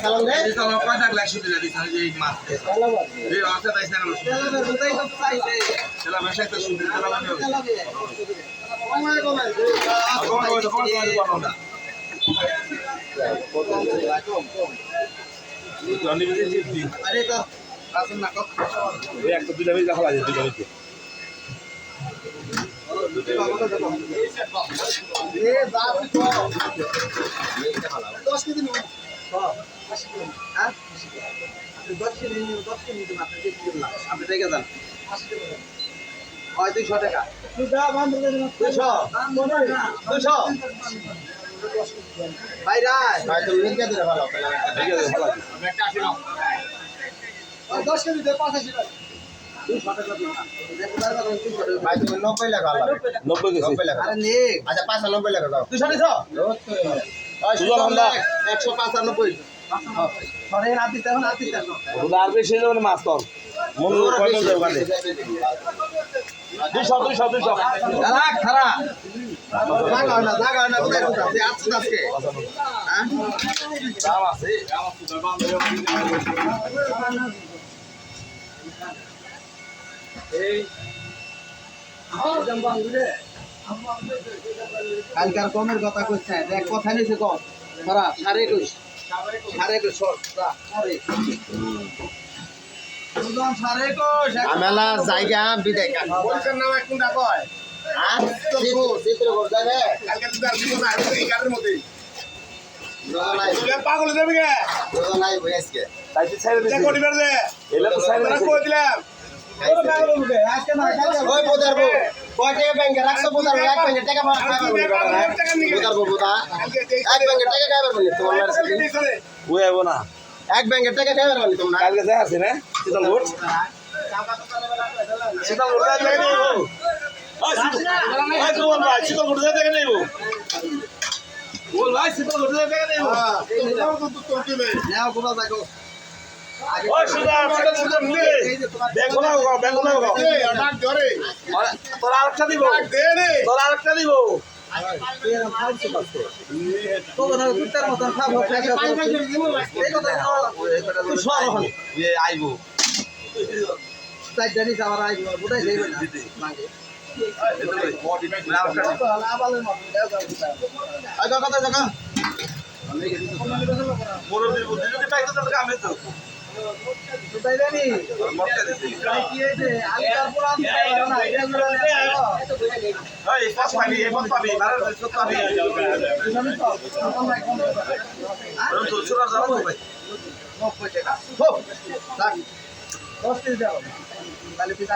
Salam deh. Itu kalau kau tak lagi sudah di sana jadi mas. Dia orang tak sana masuk. Kalau masih tak sudah kalau mana. Johnny bisa jadi. Ada itu. Langsung nak kok. Dia aku tidak bisa kalah jadi Johnny itu. ভাই তুমি 90 টাকা লাগবে 90 দিছি 90 টাকা আরে নে আচ্ছা 590 টাকা দাও 200 সুজন হন্ডা 195 সরে রাতি তখন রাতি তখন আর বেশি যাবে মাছ কম মন কয় মন যাবে ওখানে 200 খারাপ খারাপ জায়গা না কোথায় কোথায় আছে আজকে হ্যাঁ দাম আছে এই কালকার কমের কথা কইছে দেখ কথা নিছে কম ধরা 21.5 শর্ট সুজন 21.5 আমেলা জায়গা বিদায় কান বলছেন না কোনটা কয় হ্যাঁ চিত্রকোট যাবে কালকে তো আর দিব না এই গাড়ির মধ্যে নাই তুই পাগল যাবে কে নাই বয়সকে তাই তো ছাইরে দিছি কোটি বের দে এলা তো ছাইরে দিছি কই দিলাম আজকে না ওই বোদারবো কয় টাকা ব্যাংকে রাখছো বোদারবো 1 ব্যাংকে টাকা বোদারবো বোদা 1 ব্যাংকে টাকা খাইবার বলি তোমার ওই আইবো না 1 ব্যাংকে টাকা খাইবার বলি তোমরা কালকে যাই আছে না শীতল গোট শীতল গোট যাই নেবো ওই সুমন ভাই শীতল গোট যাই দেখে নেবো বল ভাই শীতল গোট যাই দেখে নেবো নাও কোথা থাকো ওই সুজন নিলে দেখো না গো এই ডাক ধরে তোর আরেকটা দিব তোর আরেকটা দিব তো না কুত্তার মতন খাবো এই কথা তুই সর ওখানে আইবো তাই জানি আমার আই বুঝাই দেবে না লাগে আবালের মতন আগে কথা জায়গা মুরব্বির বুদ্ধি যদি পাইতো তাহলে আমি তো বুঝাই দেনি মটকা দিছি কি হইছে আমি তার পুরান না এগুলো এই পাঁচ পাবি বারো সত্য পাবি তো ছোট যাবো ভাই 90 টাকা হোক 10 টাকা তাহলে পিতা